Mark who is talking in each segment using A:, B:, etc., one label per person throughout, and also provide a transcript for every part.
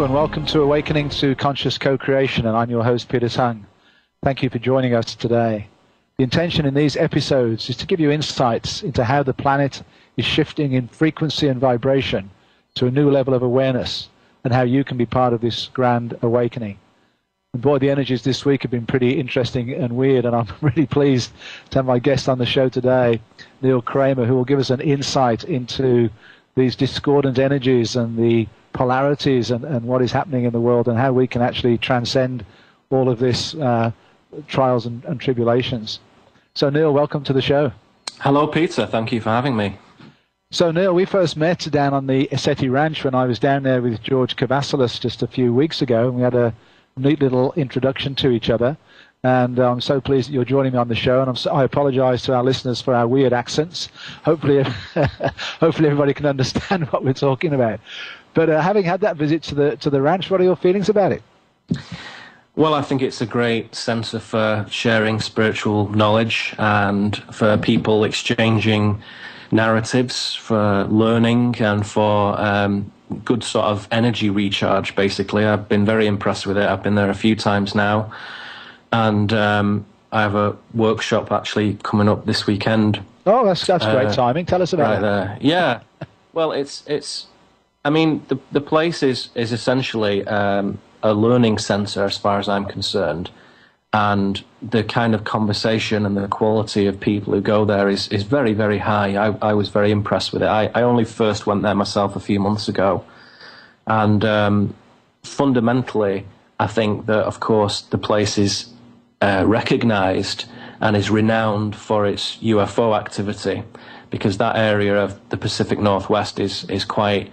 A: and welcome to Awakening to Conscious Co-Creation, and I'm your host, Peter Tung. Thank you for joining us today. The intention in these episodes is to give you insights into how the planet is shifting in frequency and vibration to a new level of awareness, and how you can be part of this grand awakening. And boy, the energies this week have been pretty interesting and weird, and I'm really pleased to have my guest on the show today, Neil Kramer, who will give us an insight into these discordant energies and the polarities and what is happening in the world, and how we can actually transcend all of this trials and tribulations. So Neil, welcome to the show.
B: Hello Peter, thank you for having me.
A: So Neil, we first met down on the Assetti Ranch when I was down there with George Cavassalis just a few weeks ago, and we had a neat little introduction to each other. And I'm so pleased that you're joining me on the show, and I apologize to our listeners for our weird accents. Hopefully everybody can understand what we're talking about. But having had that visit to the ranch, what are your feelings about it?
B: Well, I think it's a great centre for sharing spiritual knowledge and for people exchanging narratives, for learning, and for good sort of energy recharge, basically. I've been very impressed with it. I've been there a few times now. And I have a workshop actually coming up this weekend.
A: Oh, that's great timing. Tell us about it.
B: There. Yeah. Well, it's. I mean, the place is essentially a learning centre as far as I'm concerned, and the kind of conversation and the quality of people who go there is very, very high. I was very impressed with it. I only first went there myself a few months ago, and fundamentally, I think that, of course, the place is recognised and is renowned for its UFO activity, because that area of the Pacific Northwest is quite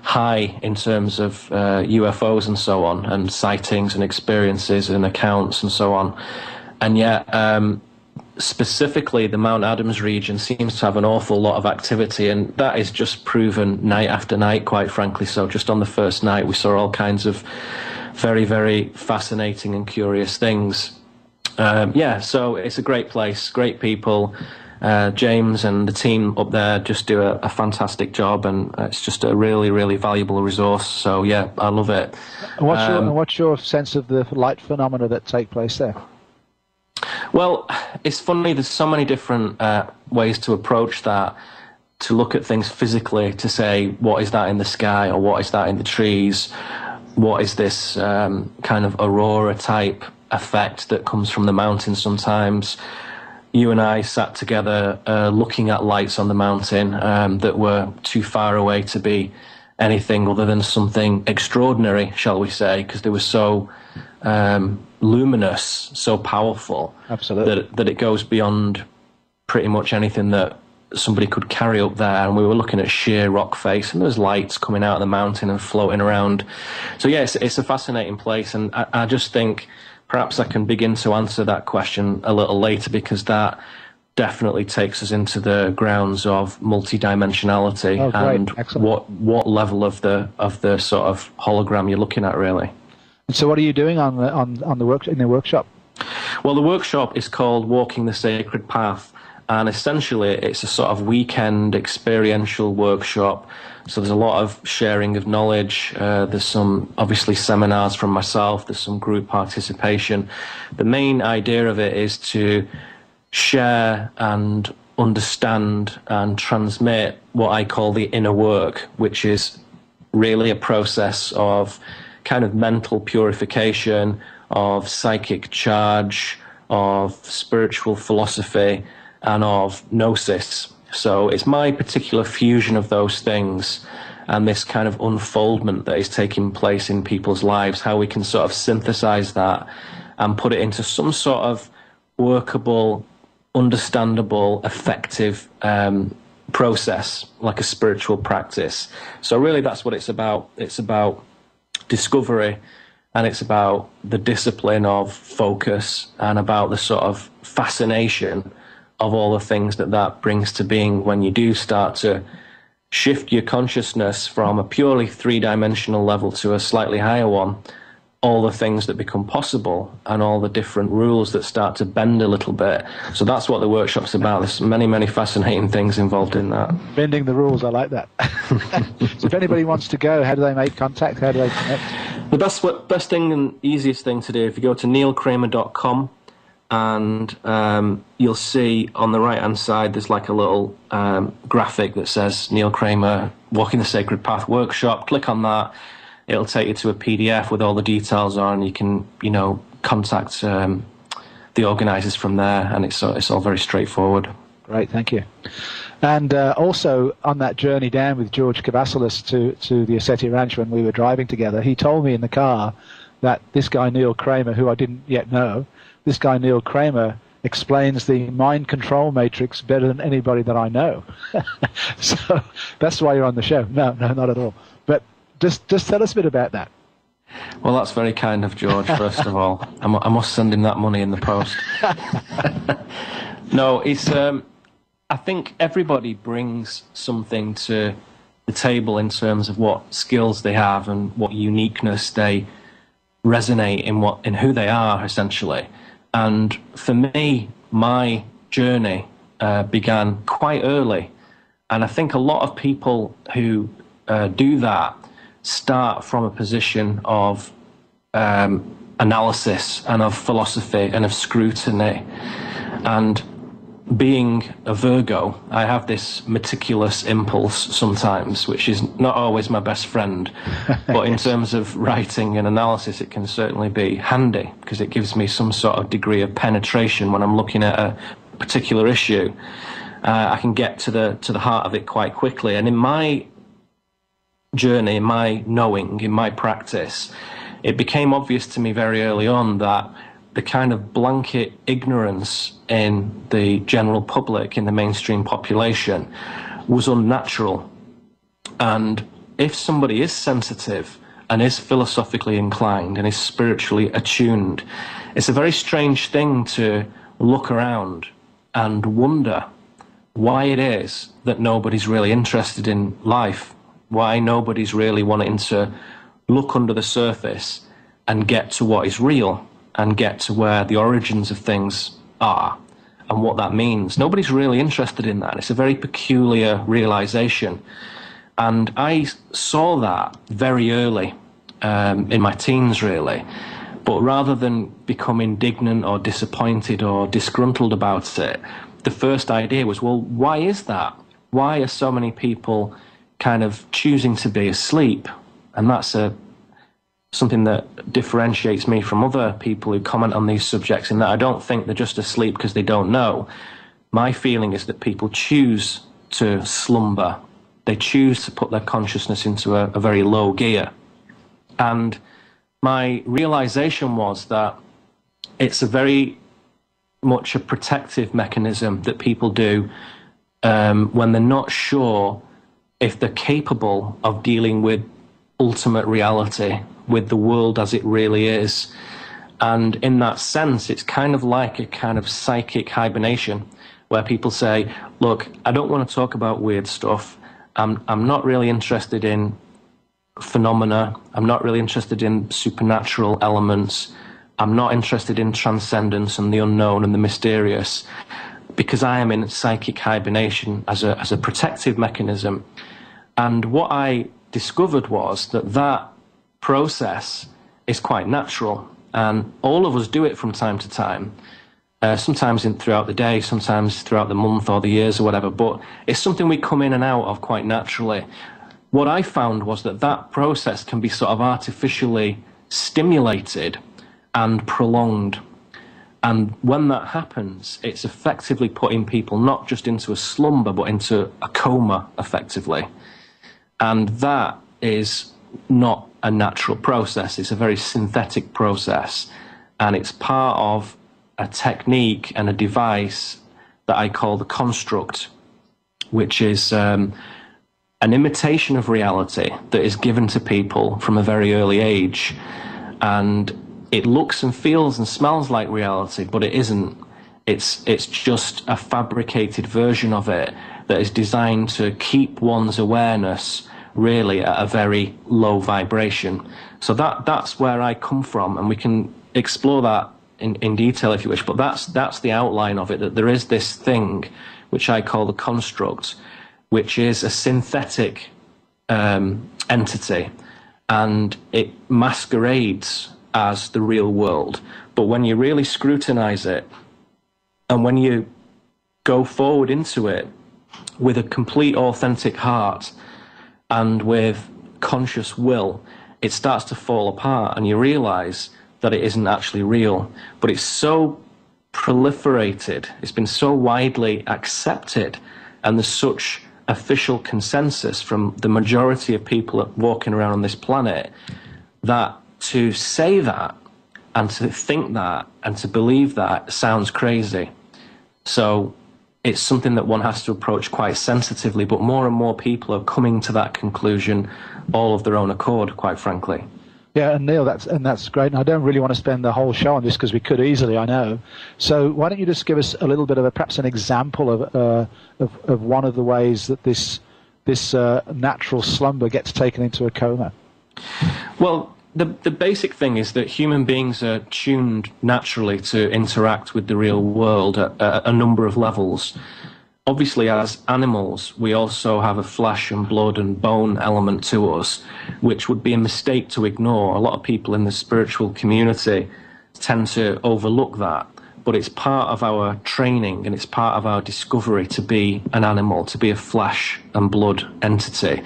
B: high in terms of UFOs and so on, and sightings and experiences and accounts and so on. And yet, specifically, the Mount Adams region seems to have an awful lot of activity, and that is just proven night after night, quite frankly. So just on the first night, we saw all kinds of very, very fascinating and curious things. So it's a great place, great people. James and the team up there just do a fantastic job, and it's just a really, really valuable resource. So yeah, I love it.
A: And what's your sense of the light phenomena that take place there?
B: Well, it's funny, there's so many different ways to approach that, to look at things physically, to say, what is that in the sky, or what is that in the trees? What is this kind of aurora type effect that comes from the mountains sometimes? You and I sat together looking at lights on the mountain that were too far away to be anything other than something extraordinary, shall we say, because they were so luminous, so powerful.
A: Absolutely.
B: That it goes beyond pretty much anything that somebody could carry up there. And we were looking at sheer rock face, and there was lights coming out of the mountain and floating around. So yeah, it's a fascinating place, and I just think perhaps I can begin to answer that question a little later, because that definitely takes us into the grounds of multidimensionality. And
A: excellent.
B: what level of the sort of hologram you're looking at, really.
A: And so, what are you doing in the workshop?
B: Well, the workshop is called Walking the Sacred Path, and essentially it's a sort of weekend experiential workshop. So there's a lot of sharing of knowledge. There's some, obviously, seminars from myself. There's some group participation. The main idea of it is to share and understand and transmit what I call the inner work, which is really a process of kind of mental purification, of psychic charge, of spiritual philosophy, and of gnosis. So it's my particular fusion of those things and this kind of unfoldment that is taking place in people's lives, how we can sort of synthesize that and put it into some sort of workable, understandable, effective process, like a spiritual practice. So really that's what it's about. It's about discovery, and it's about the discipline of focus, and about the sort of fascination of all the things that brings to being when you do start to shift your consciousness from a purely three-dimensional level to a slightly higher one. All the things that become possible, and all the different rules that start to bend a little bit. So that's what the workshop's about. There's many, many fascinating things involved in that.
A: Bending the rules, I like that. So if anybody wants to go, how do they make contact? How do they connect?
B: The best thing and easiest thing to do, if you go to neilkramer.com, and you'll see on the right-hand side there's like a little graphic that says Neil Kramer Walking the Sacred Path Workshop. Click on that. It'll take you to a PDF with all the details on. You can, contact the organisers from there, and it's all very straightforward.
A: Great, thank you. And also on that journey down with George Cavassalis to the Assetti Ranch when we were driving together, he told me in the car that this guy Neil Kramer, who I didn't yet know, this guy Neil Kramer explains the mind control matrix better than anybody that I know. So that's why you're on the show. No, not at all. But just tell us a bit about that.
B: Well, that's very kind of George, first of all. I must send him that money in the post. No, it's... I think everybody brings something to the table in terms of what skills they have and what uniqueness they resonate in who they are, essentially. And for me, my journey began quite early. And I think a lot of people who do that start from a position of analysis and of philosophy and of scrutiny. And being a Virgo, I have this meticulous impulse sometimes, which is not always my best friend. But in terms of writing and analysis, it can certainly be handy because it gives me some sort of degree of penetration when I'm looking at a particular issue. I can get to the heart of it quite quickly. And in my journey, in my knowing, in my practice, it became obvious to me very early on that the kind of blanket ignorance in the general public, in the mainstream population, was unnatural. And if somebody is sensitive and is philosophically inclined and is spiritually attuned, it's a very strange thing to look around and wonder why it is that nobody's really interested in life, why nobody's really wanting to look under the surface and get to what is real, and get to where the origins of things are and what that means. Nobody's really interested in that. It's a very peculiar realization. And I saw that very early, in my teens, really. But rather than become indignant or disappointed or disgruntled about it, the first idea was, well, why is that? Why are so many people kind of choosing to be asleep? And that's something that differentiates me from other people who comment on these subjects, in that I don't think they're just asleep because they don't know. My feeling is that people choose to slumber. They choose to put their consciousness into a very low gear. And my realization was that it's a very much a protective mechanism that people do when they're not sure if they're capable of dealing with ultimate reality, with the world as it really is. And in that sense, it's kind of like a kind of psychic hibernation where people say, look, I don't want to talk about weird stuff. I'm not really interested in phenomena. I'm not really interested in supernatural elements. I'm not interested in transcendence and the unknown and the mysterious, because I am in psychic hibernation as a protective mechanism. And what I discovered was that process is quite natural, and all of us do it from time to time, sometimes throughout the day, sometimes throughout the month or the years or whatever, but it's something we come in and out of quite naturally. What I found was that process can be sort of artificially stimulated and prolonged, and when that happens, it's effectively putting people not just into a slumber but into a coma, effectively. And that is not a natural process. It's a very synthetic process, and it's part of a technique and a device that I call the construct, which is an imitation of reality that is given to people from a very early age. And it looks and feels and smells like reality, but it isn't. It's just a fabricated version of it that is designed to keep one's awareness really at a very low vibration. So that's where I come from, and we can explore that in detail if you wish, but that's the outline of it, that there is this thing which I call the construct, which is a synthetic entity, and it masquerades as the real world. But when you really scrutinize it, and when you go forward into it with a complete authentic heart and with conscious will, it starts to fall apart, and you realize that it isn't actually real. But it's so proliferated, it's been so widely accepted, and there's such official consensus from the majority of people walking around on this planet, that to say that and to think that and to believe that sounds crazy. So it's something that one has to approach quite sensitively, but more and more people are coming to that conclusion all of their own accord, quite frankly.
A: Yeah, and Neil, that's great. And I don't really want to spend the whole show on this because we could easily, I know. So why don't you just give us a little bit of perhaps an example of one of the ways that this natural slumber gets taken into a coma?
B: Well, the basic thing is that human beings are tuned naturally to interact with the real world at a number of levels. Obviously, as animals, we also have a flesh and blood and bone element to us, which would be a mistake to ignore. A lot of people in the spiritual community tend to overlook that, but it's part of our training and it's part of our discovery to be an animal, to be a flesh and blood entity.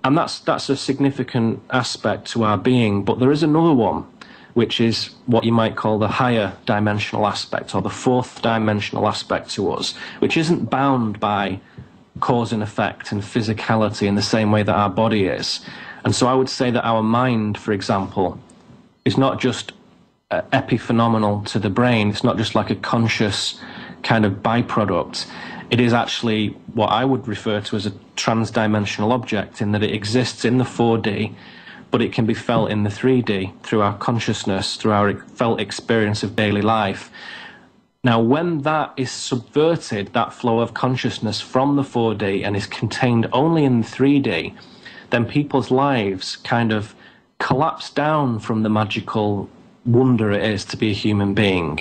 B: And that's a significant aspect to our being. But there is another one, which is what you might call the higher dimensional aspect, or the fourth dimensional aspect to us, which isn't bound by cause and effect and physicality in the same way that our body is. And so I would say that our mind, for example, is not just epiphenomenal to the brain. It's not just like a conscious kind of byproduct. It is actually what I would refer to as a trans-dimensional object, in that it exists in the 4D, but it can be felt in the 3D through our consciousness, through our felt experience of daily life. Now, when that is subverted, that flow of consciousness from the 4D, and is contained only in the 3D, then people's lives kind of collapse down from the magical wonder it is to be a human being.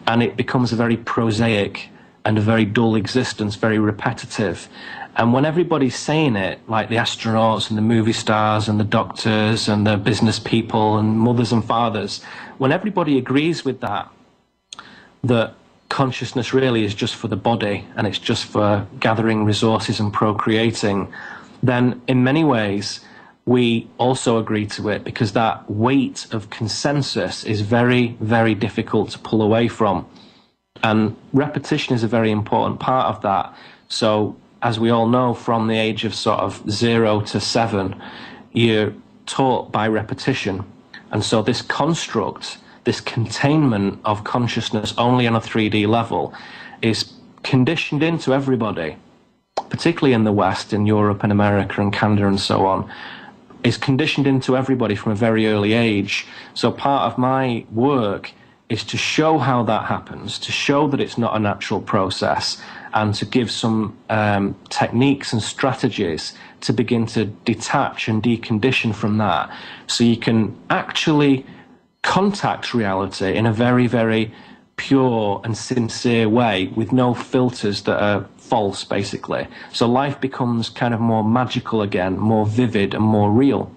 B: And it becomes a very prosaic and a very dull existence, very repetitive. And when everybody's saying it, like the astronauts and the movie stars and the doctors and the business people and mothers and fathers, when everybody agrees with that, that consciousness really is just for the body and it's just for gathering resources and procreating, then in many ways we also agree to it, because that weight of consensus is very, very difficult to pull away from. And repetition is a very important part of that. So, as we all know, from the age of sort of 0 to 7, you're taught by repetition. And so this construct, this containment of consciousness only on a 3D level, is conditioned into everybody, particularly in the West, in Europe and America and Canada and so on, is conditioned into everybody from a very early age. So part of my work is to show how that happens, to show that it's not a natural process, and to give some techniques and strategies to begin to detach and decondition from that, so you can actually contact reality in a very, very pure and sincere way, with no filters that are false, basically. So life becomes kind of more magical again, more vivid and more real.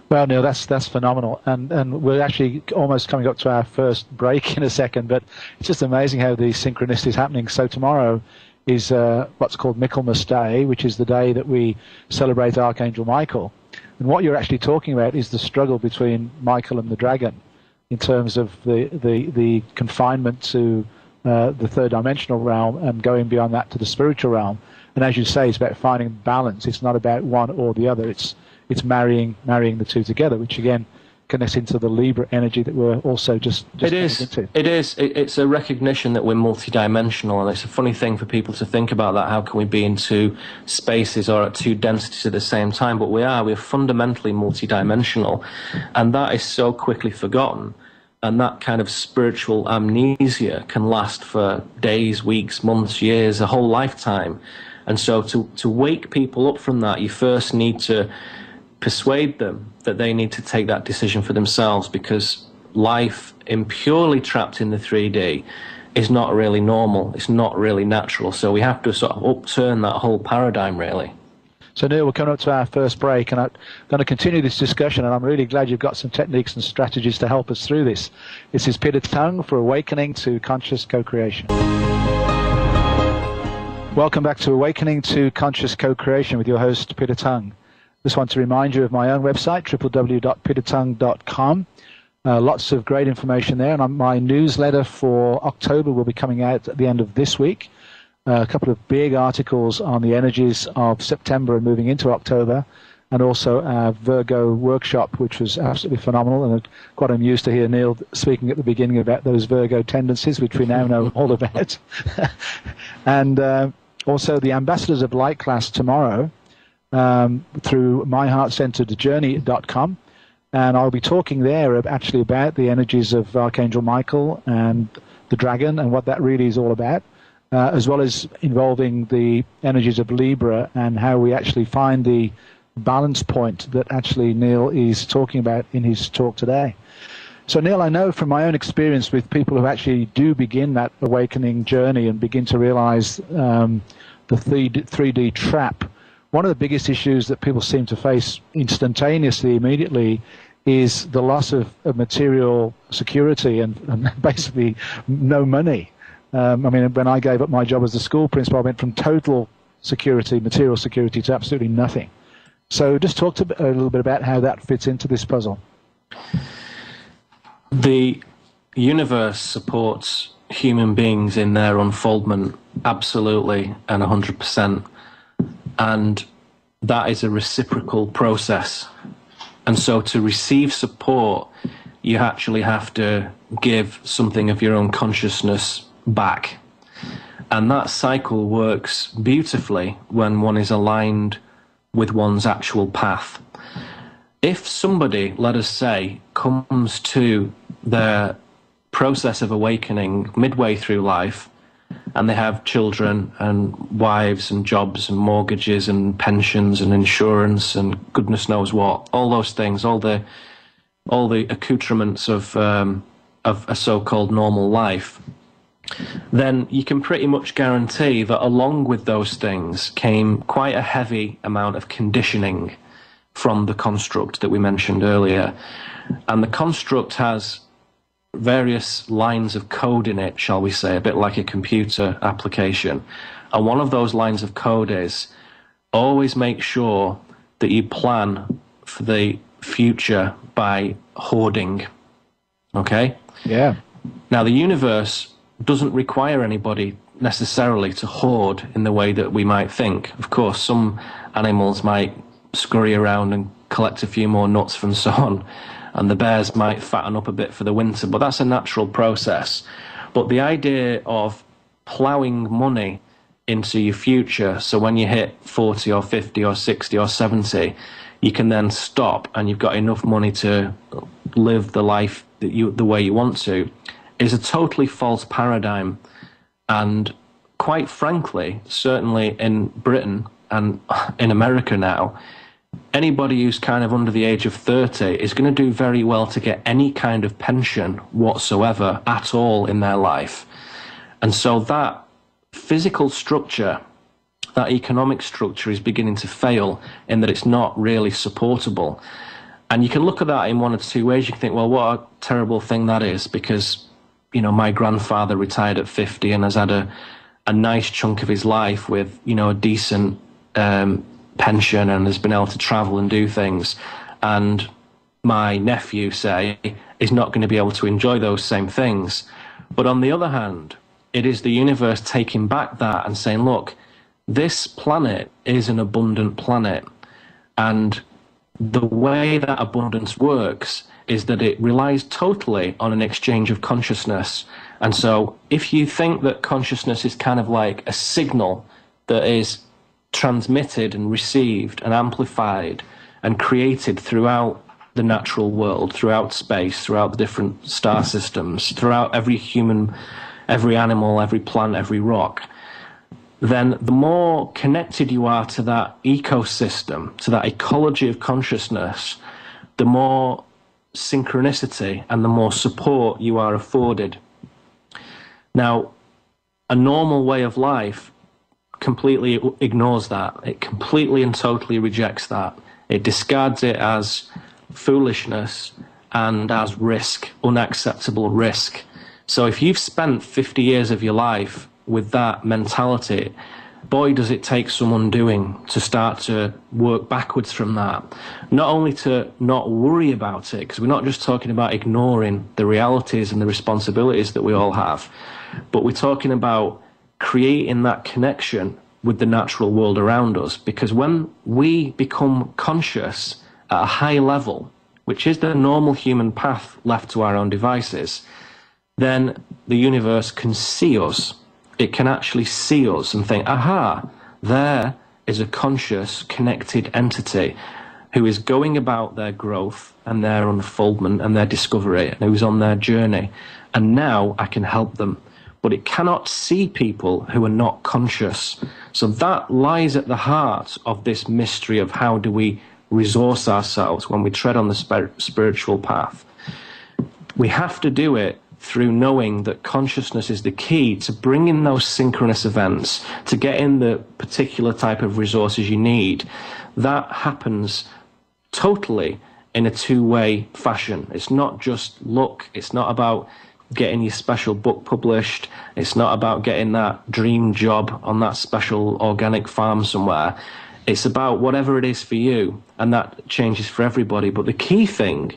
A: Well, Neil, that's phenomenal, and we're actually almost coming up to our first break in a second, but it's just amazing how the synchronicity is happening. So tomorrow is what's called Michaelmas Day, which is the day that we celebrate Archangel Michael, and what you're actually talking about is the struggle between Michael and the dragon, in terms of the confinement to the third dimensional realm and going beyond that to the spiritual realm. And as you say, it's about finding balance. It's not about one or the other. It's marrying the two together, which again connects into the Libra energy that we're also just into.
B: It's a recognition that we're multidimensional, and it's a funny thing for people to think about that. How can we be in two spaces or at two densities at the same time? But we're fundamentally multidimensional, and that is so quickly forgotten. And that kind of spiritual amnesia can last for days, weeks, months, years, a whole lifetime. And so to wake people up from that, you first need to persuade them that they need to take that decision for themselves, because life purely trapped in the 3D is not really normal. It's not really natural. So we have to sort of upturn that whole paradigm, really.
A: So, Neil, we're coming up to our first break, and I'm going to continue this discussion, and I'm really glad you've got some techniques and strategies to help us through this. This is Peter Tung for Awakening to Conscious Co-Creation. Welcome back to Awakening to Conscious Co-Creation with your host, Peter Tung. Just want to remind you of my own website, www.petertung.com. Lots of great information there, and my newsletter for October will be coming out at the end of this week. A couple of big articles on the energies of September and moving into October, and also our Virgo workshop, which was absolutely phenomenal, and I'm quite amused to hear Neil speaking at the beginning about those Virgo tendencies, which we now know all about. And also the Ambassadors of Light class tomorrow through myheartcenteredjourney.com. And I'll be talking there actually about the energies of Archangel Michael and the dragon and what that really is all about, as well as involving the energies of Libra and how we actually find the balance point that actually Neil is talking about in his talk today. So, Neil, I know from my own experience with people who actually do begin that awakening journey and begin to realize the 3D trap, one of the biggest issues that people seem to face instantaneously, immediately, is the loss of material security and basically no money. I mean, when I gave up my job as a school principal, I went from total security, material security, to absolutely nothing. So just talk a little bit about how that fits into this puzzle.
B: The universe supports human beings in their unfoldment, absolutely, and 100%. And that is a reciprocal process. And so to receive support, you actually have to give something of your own consciousness back. And that cycle works beautifully when one is aligned with one's actual path. If somebody, let us say, comes to their process of awakening midway through life, and they have children and wives and jobs and mortgages and pensions and insurance and goodness knows what, all those things, all the accoutrements of a so-called normal life, then you can pretty much guarantee that along with those things came quite a heavy amount of conditioning from the construct that we mentioned earlier. And the construct has various lines of code in it, shall we say, a bit like a computer application. And one of those lines of code is always make sure that you plan for the future by hoarding. Okay?
A: Yeah.
B: Now, the universe doesn't require anybody necessarily to hoard in the way that we might think. Of course, some animals might scurry around and collect a few more nuts and so on, and the bears might fatten up a bit for the winter, but that's a natural process. But the idea of ploughing money into your future, so when you hit 40 or 50 or 60 or 70, you can then stop and you've got enough money to live the life that the way you want to, is a totally false paradigm. And quite frankly, certainly in Britain and in America now, anybody who's kind of under the age of 30 is going to do very well to get any kind of pension whatsoever at all in their life. And so that physical structure, that economic structure, is beginning to fail in that it's not really supportable. And you can look at that in one of two ways. You can think, well, what a terrible thing that is, because, you know, my grandfather retired at 50 and has had a nice chunk of his life with, you know, a decent pension and has been able to travel and do things. And my nephew, say, is not going to be able to enjoy those same things. But on the other hand, it is the universe taking back that and saying, look, this planet is an abundant planet. And the way that abundance works is that it relies totally on an exchange of consciousness. And so if you think that consciousness is kind of like a signal that is transmitted and received and amplified and created throughout the natural world, throughout space, throughout the different star systems, throughout every human, every animal, every plant, every rock, then the more connected you are to that ecosystem, to that ecology of consciousness, the more synchronicity and the more support you are afforded. Now, a normal way of life completely ignores that. It completely and totally rejects that. It discards it as foolishness and as risk, unacceptable risk. So if you've spent 50 years of your life with that mentality, boy, does it take some undoing to start to work backwards from that. Not only to not worry about it, because we're not just talking about ignoring the realities and the responsibilities that we all have, but we're talking about creating that connection with the natural world around us. Because when we become conscious at a high level, which is the normal human path left to our own devices, then the universe can see us. It can actually see us and think, aha, there is a conscious, connected entity who is going about their growth and their unfoldment and their discovery, and who's on their journey. And now I can help them. But it cannot see people who are not conscious. So that lies at the heart of this mystery of how do we resource ourselves when we tread on the spiritual path. We have to do it through knowing that consciousness is the key to bring in those synchronous events, to get in the particular type of resources you need. That happens totally in a two-way fashion. It's not just luck. It's not about getting your special book published. It's not about getting that dream job on that special organic farm somewhere. It's about whatever it is for you, and that changes for everybody. But the key thing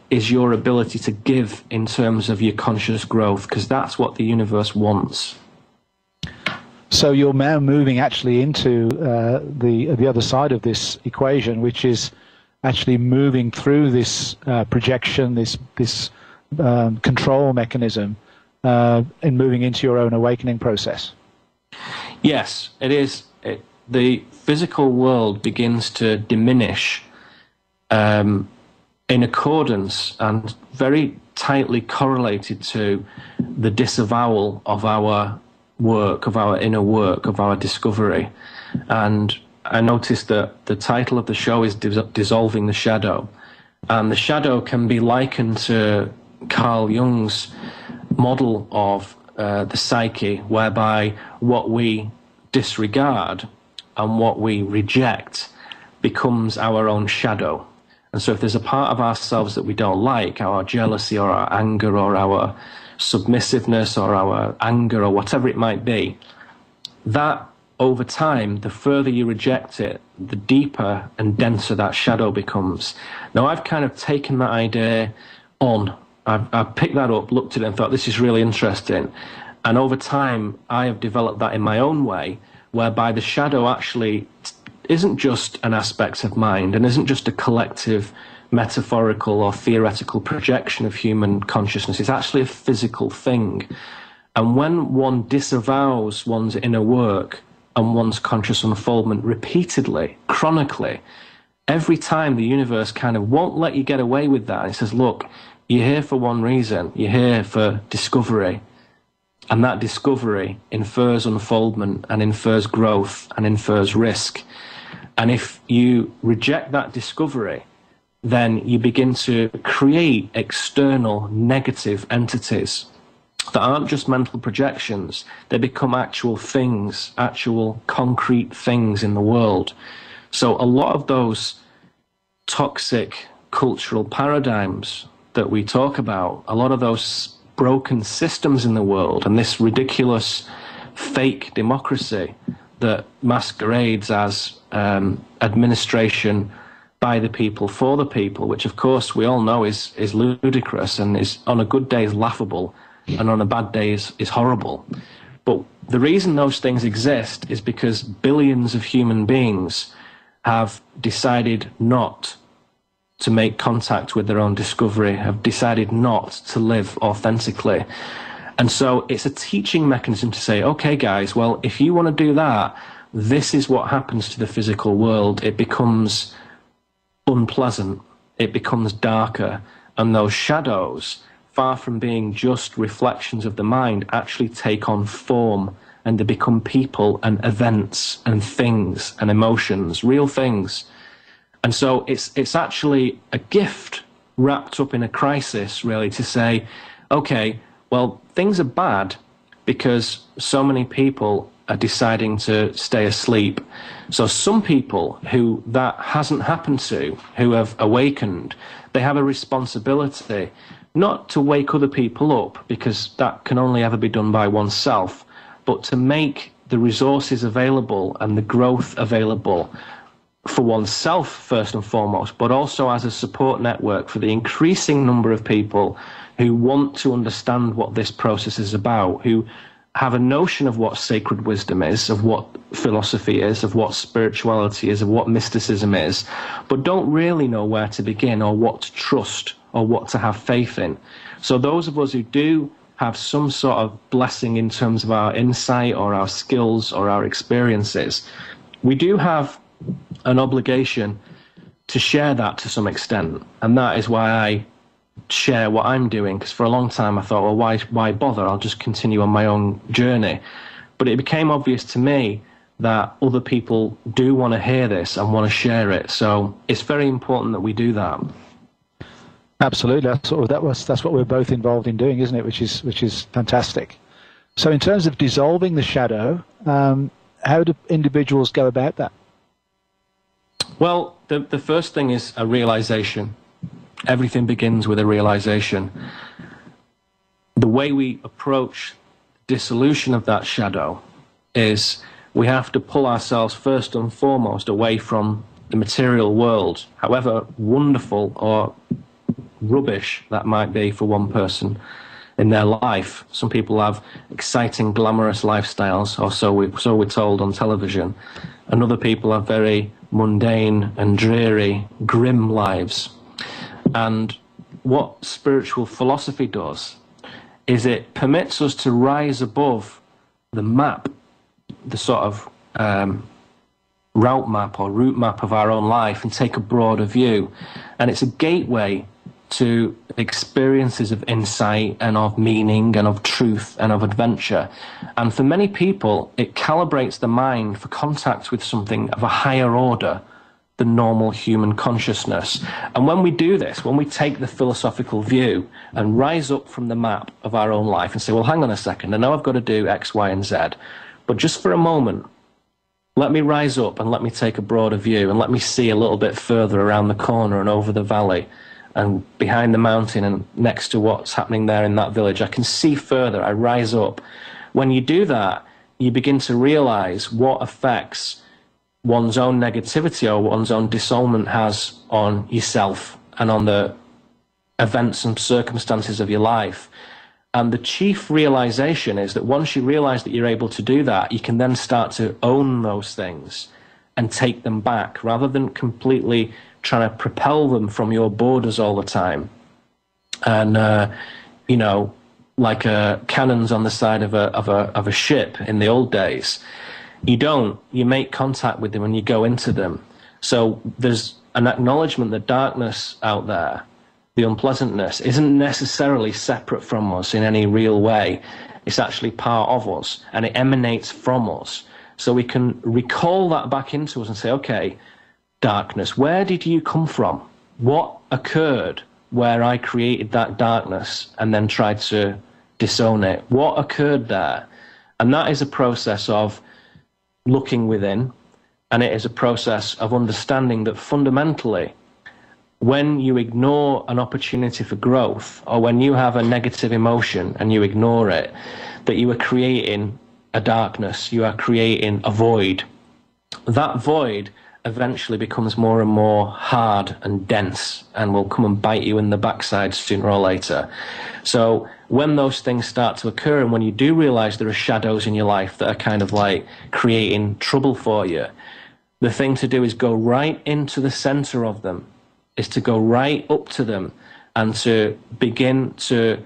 B: is your ability to give in terms of your conscious growth, because that's what the universe wants.
A: So you're now moving actually into the other side of this equation, which is actually moving through this projection, this control mechanism, and moving into your own awakening process.
B: Yes, it is. The physical world begins to diminish in accordance and very tightly correlated to the disavowal of our work, of our inner work, of our discovery. And I noticed that the title of the show is Dissolving the Shadow. And the shadow can be likened to Carl Jung's model of the psyche, whereby what we disregard and what we reject becomes our own shadow. And so if there's a part of ourselves that we don't like, our jealousy or our anger or our submissiveness or our anger or whatever it might be, that over time, the further you reject it, the deeper and denser that shadow becomes. Now, I've kind of taken that idea on. I've picked that up, looked at it and thought, this is really interesting. And over time, I have developed that in my own way, whereby the shadow actually isn't just an aspect of mind and isn't just a collective metaphorical or theoretical projection of human consciousness. It's actually a physical thing. And when one disavows one's inner work and one's conscious unfoldment repeatedly, chronically, every time the universe kind of won't let you get away with that. It says, look, you're here for one reason. You're here for discovery. And that discovery infers unfoldment and infers growth and infers risk. And if you reject that discovery, then you begin to create external negative entities that aren't just mental projections. They become actual things, actual concrete things in the world. So a lot of those toxic cultural paradigms that we talk about, a lot of those broken systems in the world, and this ridiculous fake democracy that masquerades as administration by the people for the people, which of course we all know is ludicrous and is on a good day is laughable and on a bad day is horrible. But the reason those things exist is because billions of human beings have decided not to make contact with their own discovery, have decided not to live authentically. And so it's a teaching mechanism to say, okay, guys, well, if you want to do that, this is what happens to the physical world. It becomes unpleasant. It becomes darker. And those shadows, far from being just reflections of the mind, actually take on form, and they become people and events and things and emotions, real things. And so it's actually a gift wrapped up in a crisis, really, to say, okay, well, things are bad because so many people are deciding to stay asleep. So some people who that hasn't happened to, who have awakened, they have a responsibility not to wake other people up, because that can only ever be done by oneself, but to make the resources available and the growth available for oneself first and foremost, but also as a support network for the increasing number of people who want to understand what this process is about, who have a notion of what sacred wisdom is, of what philosophy is, of what spirituality is, of what mysticism is, but don't really know where to begin or what to trust or what to have faith in. So those of us who do have some sort of blessing in terms of our insight or our skills or our experiences, we do have an obligation to share that to some extent. And that is why I share what I'm doing, because for a long time I thought, well, why bother? I'll just continue on my own journey. But it became obvious to me that other people do want to hear this and want to share it. So it's very important that we do that.
A: Absolutely. That's what we're both involved in doing, isn't it? Which is fantastic. So in terms of dissolving the shadow, how do individuals go about that?
B: Well, the first thing is a realization. Everything begins with a realization. The way we approach dissolution of that shadow is we have to pull ourselves first and foremost away from the material world, however wonderful or rubbish that might be for one person in their life. Some people have exciting, glamorous lifestyles, or so we're told on television, and other people have very mundane and dreary, grim lives. And what spiritual philosophy does is it permits us to rise above the map, the sort of route map or route map of our own life, and take a broader view. And it's a gateway to experiences of insight and of meaning and of truth and of adventure. And for many people, it calibrates the mind for contact with something of a higher order than normal human consciousness. And when we do this, when we take the philosophical view and rise up from the map of our own life and say, well, hang on a second, I know I've got to do X, Y, and Z, but just for a moment, let me rise up and let me take a broader view and let me see a little bit further around the corner and over the valley and behind the mountain and next to what's happening there in that village. I can see further. I rise up. When you do that, you begin to realize what effects one's own negativity or one's own discernment has on yourself and on the events and circumstances of your life. And the chief realization is that once you realize that you're able to do that, you can then start to own those things and take them back, rather than completely trying to propel them from your borders all the time. And, you know, like cannons on the side of a ship in the old days. You don't. You make contact with them and you go into them. So there's an acknowledgement that darkness out there, the unpleasantness, isn't necessarily separate from us in any real way. It's actually part of us, and it emanates from us. So we can recall that back into us and say, okay, darkness, where did you come from? What occurred where I created that darkness and then tried to disown it? What occurred there? And that is a process of looking within, and it is a process of understanding that fundamentally, when you ignore an opportunity for growth, or when you have a negative emotion and you ignore it, that you are creating a darkness, you are creating a void. That void eventually becomes more and more hard and dense and will come and bite you in the backside sooner or later. So when those things start to occur, and when you do realize there are shadows in your life that are kind of like creating trouble for you, the thing to do is go right into the center of them, is to go right up to them and to begin to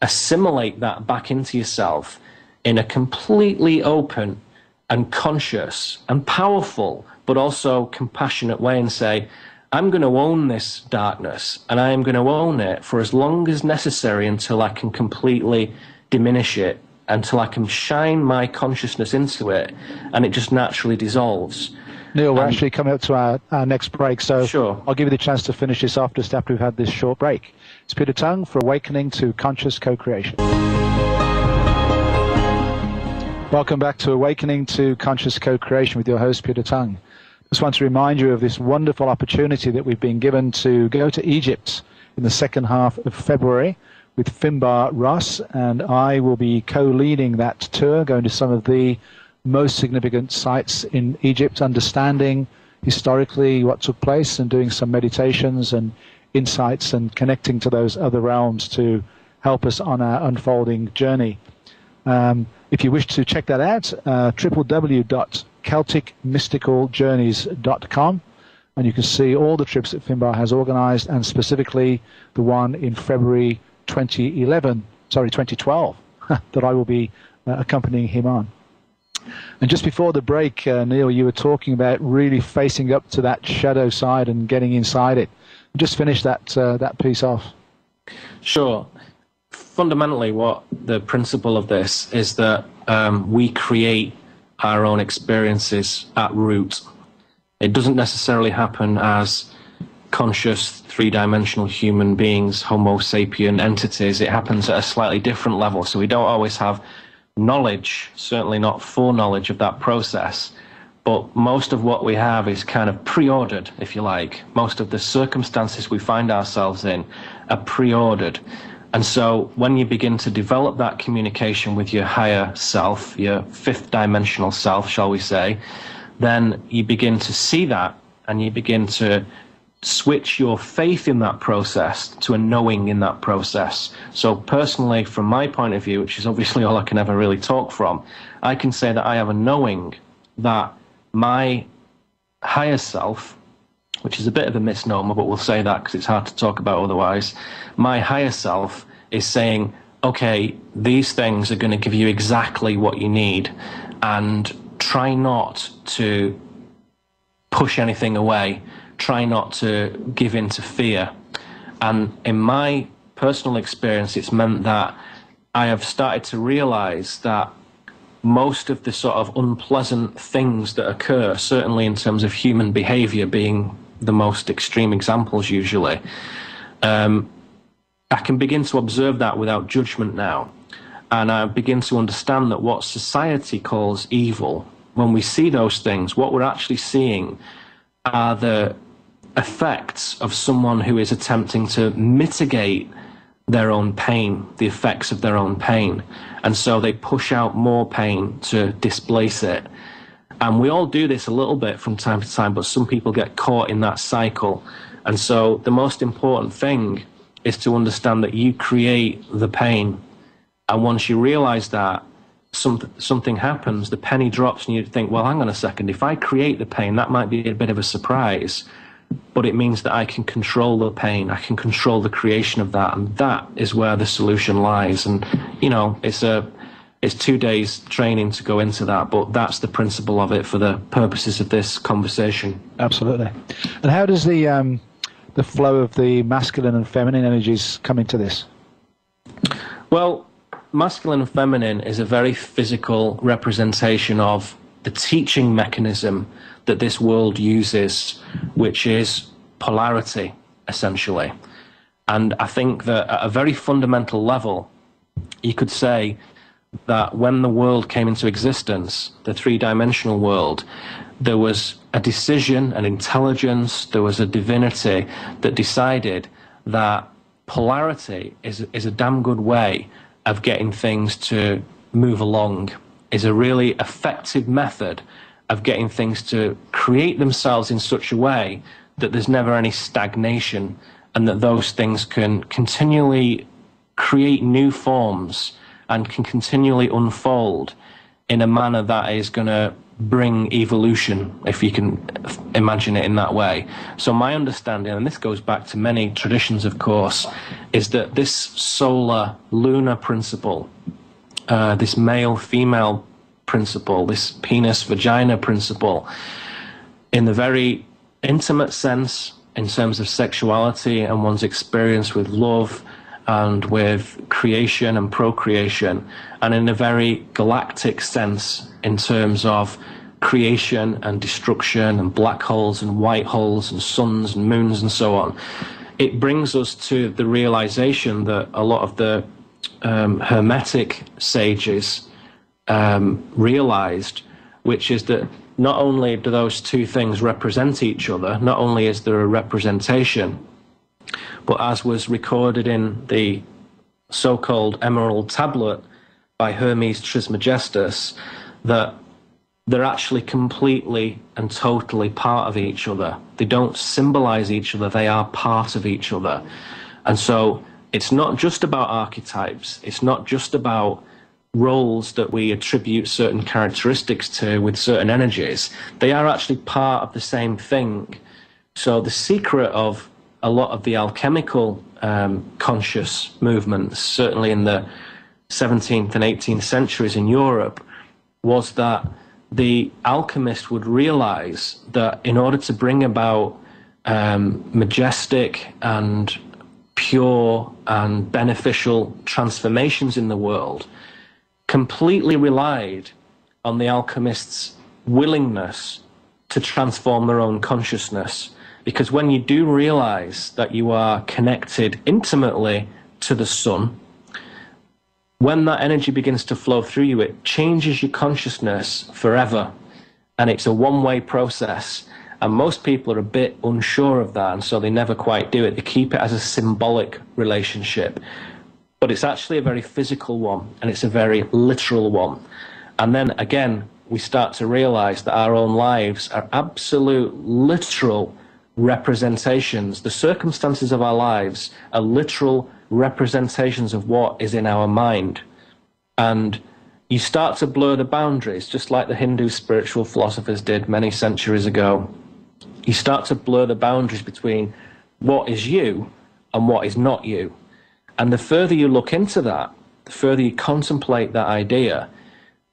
B: assimilate that back into yourself in a completely open and conscious and powerful but also compassionate way, and say, I'm going to own this darkness, and I am going to own it for as long as necessary until I can completely diminish it, until I can shine my consciousness into it, and it just naturally dissolves.
A: Neil, we're actually coming up to our next break, so
B: sure.
A: I'll give you the chance to finish this off just after we've had this short break. It's Peter Tung for Awakening to Conscious Co-Creation. Welcome back to Awakening to Conscious Co-Creation with your host, Peter Tung. Just want to remind you of this wonderful opportunity that we've been given to go to Egypt in the second half of February with Finbar Ross, and I will be co-leading that tour, going to some of the most significant sites in Egypt, understanding historically what took place and doing some meditations and insights and connecting to those other realms to help us on our unfolding journey. If you wish to check that out, www.celticmysticaljourneys.com, and you can see all the trips that Finbar has organized, and specifically the one in February 2012 that I will be accompanying him on. And just before the break, Neil, you were talking about really facing up to that shadow side and getting inside it. Just finish that piece off.
B: Sure. Fundamentally, what the principle of this is that we create our own experiences at root. It doesn't necessarily happen as conscious, three-dimensional human beings, Homo sapien entities. It happens at a slightly different level. So we don't always have knowledge, certainly not foreknowledge of that process. But most of what we have is kind of pre-ordered, if you like. Most of the circumstances we find ourselves in are pre-ordered. And so when you begin to develop that communication with your higher self, your fifth dimensional self, shall we say, then you begin to see that and you begin to switch your faith in that process to a knowing in that process. So personally, from my point of view, which is obviously all I can ever really talk from, I can say that I have a knowing that my higher self, which is a bit of a misnomer, but we'll say that because it's hard to talk about otherwise. My higher self is saying, okay, these things are going to give you exactly what you need, and try not to push anything away. Try not to give in to fear. And in my personal experience, it's meant that I have started to realize that most of the sort of unpleasant things that occur, certainly in terms of human behavior being the most extreme examples usually, I can begin to observe that without judgment now. And I begin to understand that what society calls evil, when we see those things, what we're actually seeing are the effects of someone who is attempting to mitigate their own pain, the effects of their own pain. And so they push out more pain to displace it. And we all do this a little bit from time to time, but some people get caught in that cycle. And so the most important thing is to understand that you create the pain. And once you realize that, something happens, the penny drops, and you think, well, hang on a second, if I create the pain, that might be a bit of a surprise, but it means that I can control the pain, I can control the creation of that, and that is where the solution lies. And, you know, it's 2 days training to go into that, but that's the principle of it for the purposes of this conversation.
A: Absolutely. And how does the flow of the masculine and feminine energies come into this?
B: Well, masculine and feminine is a very physical representation of the teaching mechanism that this world uses, which is polarity, essentially. And I think that at a very fundamental level, you could say that when the world came into existence, the three-dimensional world, there was a decision, an intelligence, there was a divinity that decided that polarity is a damn good way of getting things to move along, is a really effective method of getting things to create themselves in such a way that there's never any stagnation, and that those things can continually create new forms and can continually unfold in a manner that is going to bring evolution, if you can imagine it in that way. So my understanding, and this goes back to many traditions, of course, is that this solar lunar principle, this male-female principle, this penis-vagina principle, in the very intimate sense, in terms of sexuality and one's experience with love and with creation and procreation, and in a very galactic sense in terms of creation and destruction and black holes and white holes and suns and moons and so on, it brings us to the realization that a lot of the Hermetic sages realized, which is that not only do those two things represent each other, not only is there a representation, but as was recorded in the so-called Emerald Tablet by Hermes Trismegistus, that they're actually completely and totally part of each other. They don't symbolize each other, they are part of each other. And so it's not just about archetypes, it's not just about roles that we attribute certain characteristics to with certain energies. They are actually part of the same thing. So the secret of a lot of the alchemical conscious movements, certainly in the 17th and 18th centuries in Europe, was that the alchemist would realize that in order to bring about majestic and pure and beneficial transformations in the world, completely relied on the alchemist's willingness to transform their own consciousness. Because when you do realize that you are connected intimately to the sun, when that energy begins to flow through you, it changes your consciousness forever. And it's a one-way process. And most people are a bit unsure of that, and so they never quite do it. They keep it as a symbolic relationship. But it's actually a very physical one, and it's a very literal one. And then again, we start to realize that our own lives are absolute literal representations. The circumstances of our lives are literal representations of what is in our mind. And you start to blur the boundaries, just like the Hindu spiritual philosophers did many centuries ago. You start to blur the boundaries between what is you and what is not you. And the further you look into that, the further you contemplate that idea,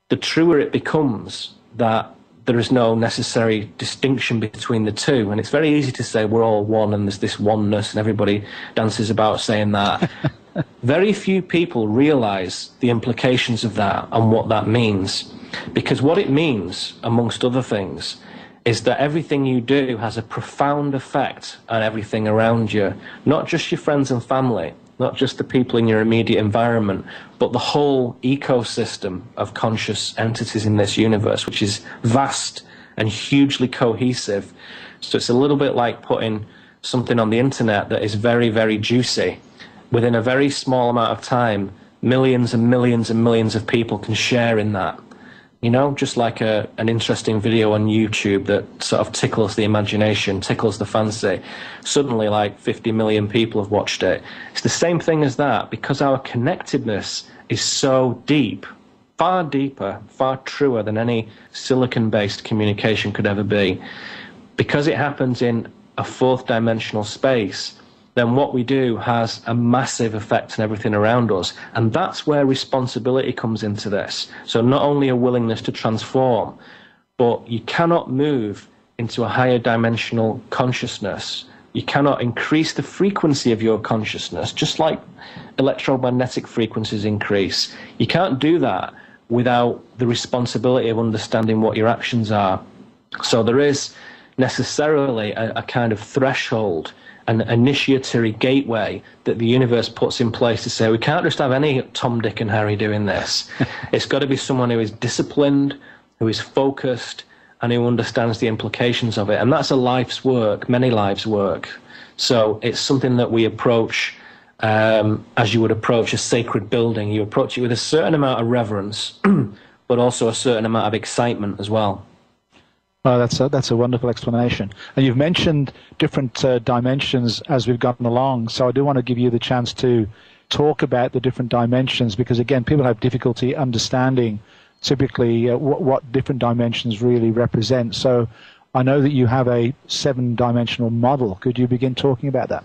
B: the truer it becomes that there is no necessary distinction between the two. And it's very easy to say we're all one and there's this oneness and everybody dances about saying that. Very few people realize the implications of that and what that means. Because what it means, amongst other things, is that everything you do has a profound effect on everything around you, not just your friends and family, not just the people in your immediate environment, but the whole ecosystem of conscious entities in this universe, which is vast and hugely cohesive. So it's a little bit like putting something on the internet that is very, very juicy. Within a very small amount of time, millions and millions and millions of people can share in that. You know, just like an interesting video on YouTube that sort of tickles the imagination, tickles the fancy. Suddenly, like 50 million people have watched it. It's the same thing as that, because our connectedness is so deep, far deeper, far truer than any silicon-based communication could ever be. Because it happens in a fourth dimensional space, then what we do has a massive effect on everything around us. And that's where responsibility comes into this. So not only a willingness to transform, but you cannot move into a higher dimensional consciousness. You cannot increase the frequency of your consciousness, just like electromagnetic frequencies increase. You can't do that without the responsibility of understanding what your actions are. So there is necessarily a kind of threshold, an initiatory gateway that the universe puts in place to say, we can't just have any Tom, Dick and Harry doing this. It's got to be someone who is disciplined, who is focused, and who understands the implications of it. And that's a life's work, many lives' work. So it's something that we approach as you would approach a sacred building. You approach it with a certain amount of reverence, but also a certain amount of excitement as well.
A: Well, that's a wonderful explanation. And you've mentioned different dimensions as we've gotten along, so I do want to give you the chance to talk about the different dimensions, because, again, people have difficulty understanding typically what different dimensions really represent. So I know that you have a 7-dimensional model. Could you begin talking about that?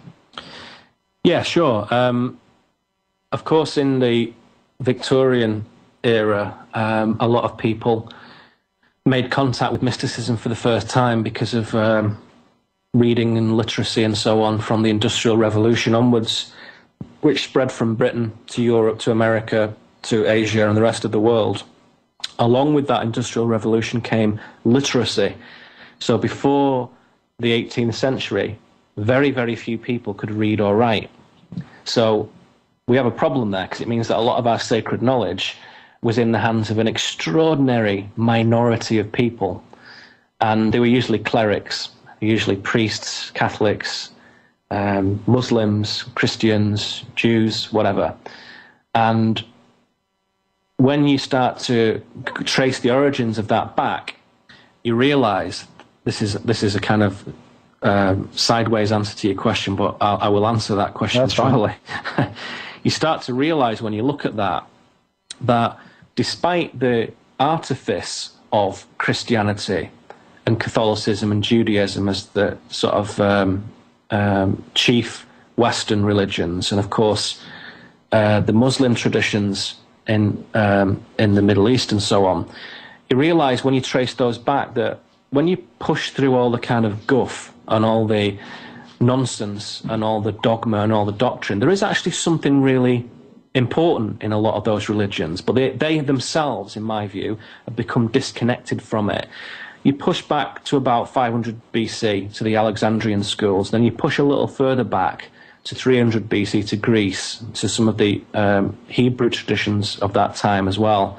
B: Yeah, sure. Of course, in the Victorian era, a lot of people made contact with mysticism for the first time because of reading and literacy and so on from the Industrial Revolution onwards, which spread from Britain to Europe to America to Asia and the rest of the world. Along with that Industrial Revolution came literacy. So before the 18th century, very, very few people could read or write. So we have a problem there, because it means that a lot of our sacred knowledge was in the hands of an extraordinary minority of people. And they were usually clerics, usually priests, Catholics, Muslims, Christians, Jews, whatever. And when you start to trace the origins of that back, you realize this is a kind of sideways answer to your question, but I will answer that question thoroughly. You start to realize when you look at that despite the artifice of Christianity and Catholicism and Judaism as the sort of chief Western religions, and of course the Muslim traditions in the Middle East and so on, you realize when you trace those back that when you push through all the kind of guff and all the nonsense and all the dogma and all the doctrine, there is actually something really important in a lot of those religions, but they themselves, in my view, have become disconnected from it. You push back to about 500 BC to the Alexandrian schools, then you push a little further back to 300 BC to Greece, to some of the Hebrew traditions of that time as well.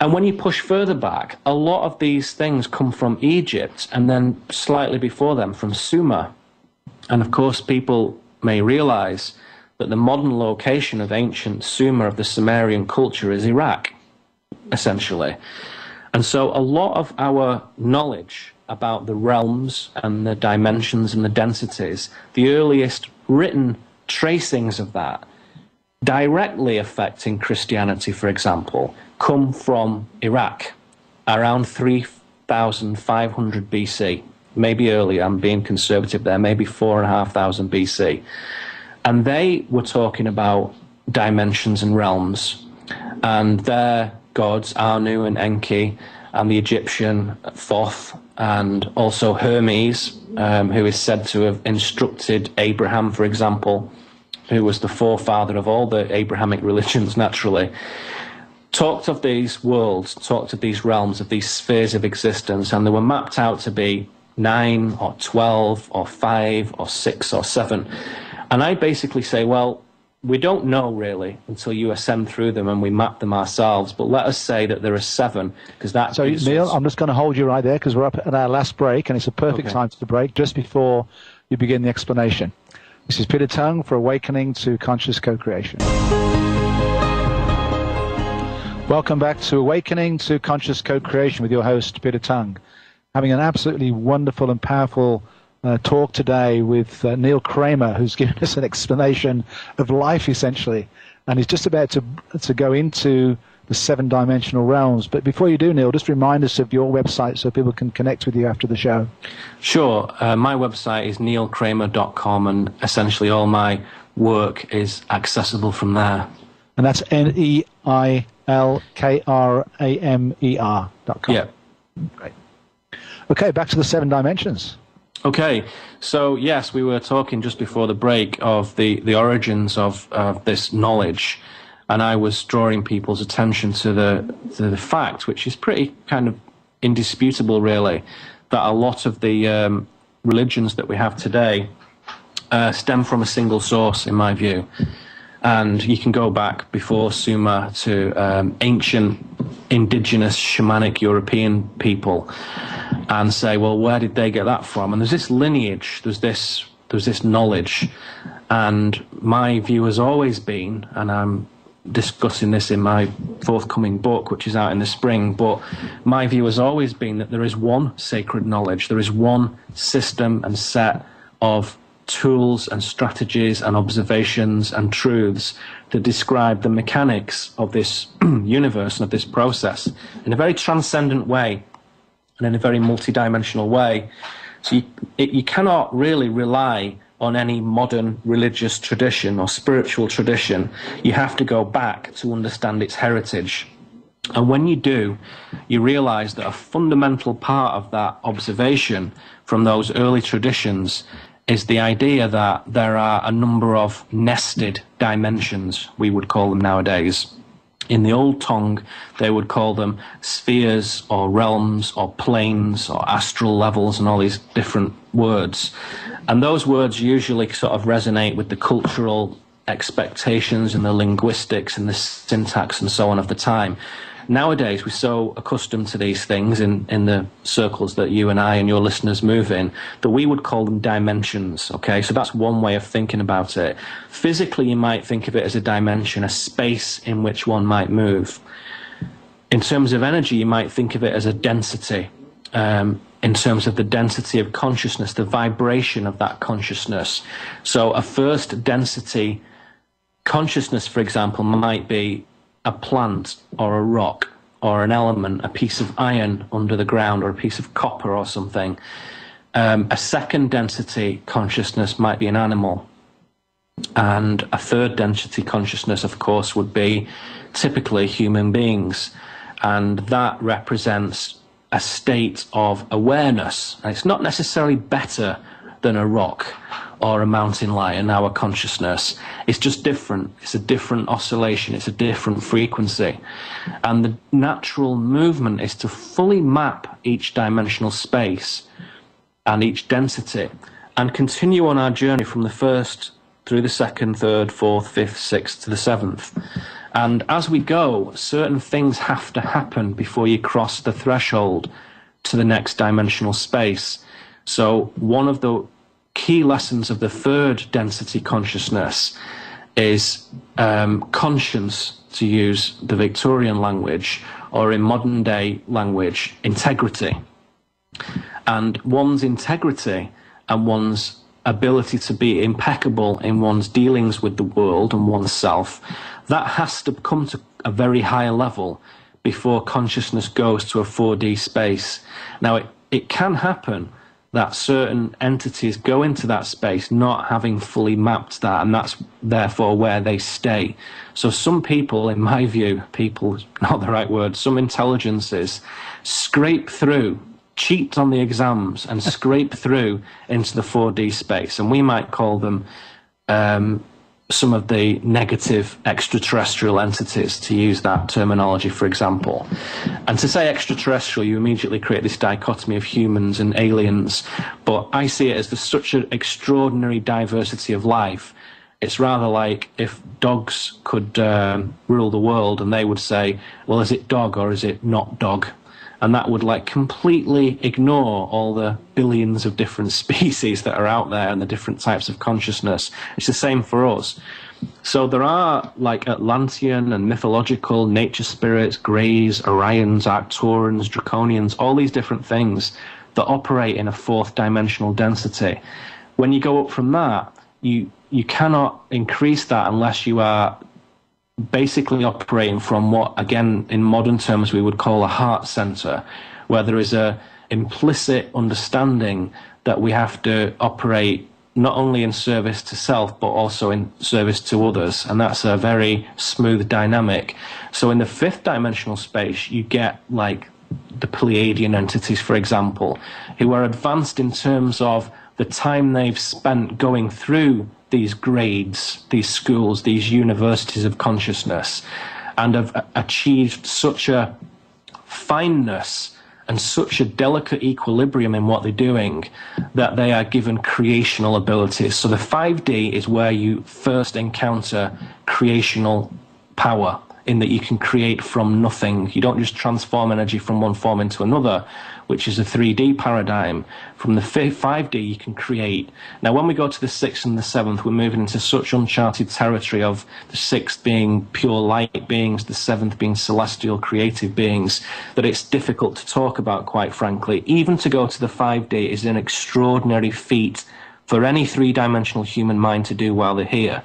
B: And when you push further back, a lot of these things come from Egypt, and then slightly before them from Sumer. And of course, people may realize that the modern location of ancient Sumer, of the Sumerian culture, is Iraq, essentially. And so a lot of our knowledge about the realms and the dimensions and the densities, the earliest written tracings of that, directly affecting Christianity, for example, come from Iraq around 3,500 BC, maybe earlier. I'm being conservative there, maybe 4,500 BC. And they were talking about dimensions and realms, and their gods, Anu and Enki, and the Egyptian Thoth, and also Hermes, who is said to have instructed Abraham, for example, who was the forefather of all the Abrahamic religions, naturally, talked of these worlds, talked of these realms, of these spheres of existence, and they were mapped out to be 9 or 12 or 5 or 6 or 7. And I basically say, well, we don't know really until you ascend through them and we map them ourselves, but let us say that there are 7, because that's...
A: So, Neil, I'm just going to hold you right there because we're up at our last break, and it's a perfect time to break just before you begin the explanation. This is Peter Tongue for Awakening to Conscious Co-Creation. Welcome back to Awakening to Conscious Co-Creation with your host, Peter Tongue. Having an absolutely wonderful and powerful talk today with Neil Kramer, who's given us an explanation of life, essentially. And he's just about to go into the 7-dimensional realms. But before you do, Neil, just remind us of your website so people can connect with you after the show. Sure.
B: My website is neilkramer.com, and essentially all my work is accessible from there.
A: And that's neilkramer.com.
B: Yeah.
A: Great. Okay, back to the 7 dimensions.
B: Okay, so yes, we were talking just before the break of the origins of this knowledge, and I was drawing people's attention to the fact, which is pretty kind of indisputable, really, that a lot of the religions that we have today stem from a single source, in my view. And you can go back before Sumer to ancient indigenous shamanic European people and say, well, where did they get that from? And there's this lineage, there's this knowledge. And my view has always been, and I'm discussing this in my forthcoming book, which is out in the spring, but my view has always been that there is one sacred knowledge, there is one system and set of tools and strategies and observations and truths that describe the mechanics of this universe and of this process in a very transcendent way and in a very multidimensional way. So you cannot really rely on any modern religious tradition or spiritual tradition. You have to go back to understand its heritage. And when you do, you realize that a fundamental part of that observation from those early traditions is the idea that there are a number of nested dimensions, we would call them nowadays. In the old tongue, they would call them spheres or realms or planes or astral levels and all these different words. And those words usually sort of resonate with the cultural expectations and the linguistics and the syntax and so on of the time. Nowadays, we're so accustomed to these things in the circles that you and I and your listeners move in that we would call them dimensions, okay? So that's one way of thinking about it. Physically, you might think of it as a dimension, a space in which one might move. In terms of energy, you might think of it as a density, in terms of the density of consciousness, the vibration of that consciousness. So a first density consciousness, for example, might be a plant or a rock or an element, a piece of iron under the ground or a piece of copper or something. A second density consciousness might be an animal. And a third density consciousness, of course, would be typically human beings. And that represents a state of awareness. And it's not necessarily better than a rock or a mountain lion, our consciousness. It's just different. It's a different oscillation. It's a different frequency. And the natural movement is to fully map each dimensional space and each density and continue on our journey from the first through the second, third, fourth, fifth, sixth to the seventh. And as we go, certain things have to happen before you cross the threshold to the next dimensional space. So one of the key lessons of the third density consciousness is conscience, to use the Victorian language, or in modern day language, integrity. And one's integrity and one's ability to be impeccable in one's dealings with the world and oneself, that has to come to a very high level before consciousness goes to a 4D space. Now, it can happen that certain entities go into that space not having fully mapped that, and that's therefore where they stay. So some people, in my view, people is not the right word, some intelligences scrape through, cheat on the exams and scrape through into the 4D space, and we might call them some of the negative extraterrestrial entities, to use that terminology, for example. And to say extraterrestrial, you immediately create this dichotomy of humans and aliens, but I see it as there's such an extraordinary diversity of life. It's rather like if dogs could rule the world, and they would say, well, is it dog or is it not dog? And that would like completely ignore all the billions of different species that are out there and the different types of consciousness. It's the same for us. So there are like Atlantean and mythological nature spirits, Greys, Orions, Arcturans, Draconians, all these different things that operate in a fourth dimensional density. When you go up from that, you cannot increase that unless you are basically operating from what, again, in modern terms, we would call a heart center, where there is a implicit understanding that we have to operate not only in service to self, but also in service to others. And that's a very smooth dynamic. So in the fifth dimensional space, you get like the Pleiadian entities, for example, who are advanced in terms of the time they've spent going through these grades, these schools, these universities of consciousness, and have achieved such a fineness and such a delicate equilibrium in what they're doing that they are given creational abilities. So the 5D is where you first encounter creational power, in that you can create from nothing. You don't just transform energy from one form into another, which is a 3D paradigm. From the 5D, you can create. Now, when we go to the 6th and the 7th, we're moving into such uncharted territory of the 6th being pure light beings, the 7th being celestial creative beings, that it's difficult to talk about, quite frankly. Even to go to the 5D is an extraordinary feat for any three-dimensional human mind to do while they're here.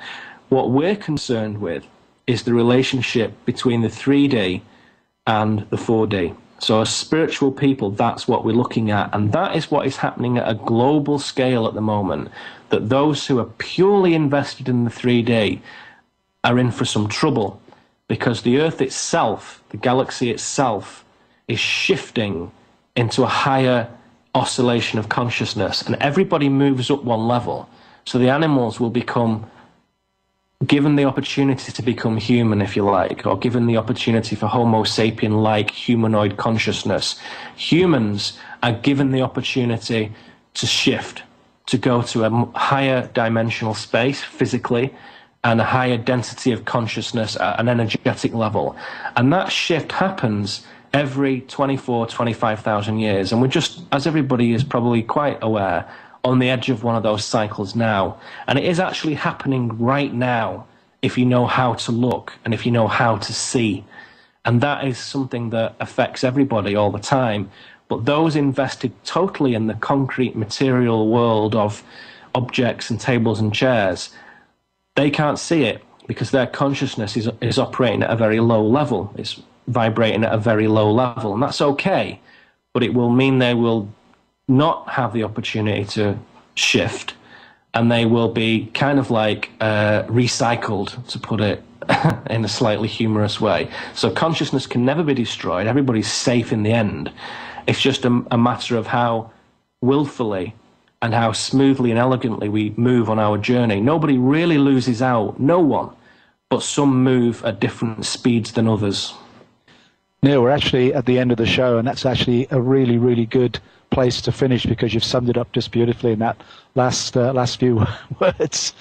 B: What we're concerned with is the relationship between the 3D and the 4D. So as spiritual people, that's what we're looking at. And that is what is happening at a global scale at the moment, that those who are purely invested in the 3D are in for some trouble, because the Earth itself, the galaxy itself, is shifting into a higher oscillation of consciousness. And everybody moves up one level. So the animals will become given the opportunity to become human, if you like, or given the opportunity for Homo sapien-like humanoid consciousness. Humans are given the opportunity to shift, to go to a higher dimensional space physically, and a higher density of consciousness at an energetic level. And that shift happens every 24, 25,000 years. And we're just, as everybody is probably quite aware, on the edge of one of those cycles now. And it is actually happening right now if you know how to look and if you know how to see. And that is something that affects everybody all the time. But those invested totally in the concrete material world of objects and tables and chairs, they can't see it because their consciousness is operating at a very low level. It's vibrating at a very low level, and that's okay, but it will mean they will not have the opportunity to shift, and they will be kind of like recycled, to put it in a slightly humorous way. So consciousness can never be destroyed. Everybody's safe in the end. It's just a matter of how willfully and how smoothly and elegantly we move on our journey. Nobody really loses out, no one, but some move at different speeds than others.
A: Neil, we're actually at the end of the show, and that's actually a really, really good place to finish because you've summed it up just beautifully in that last few words.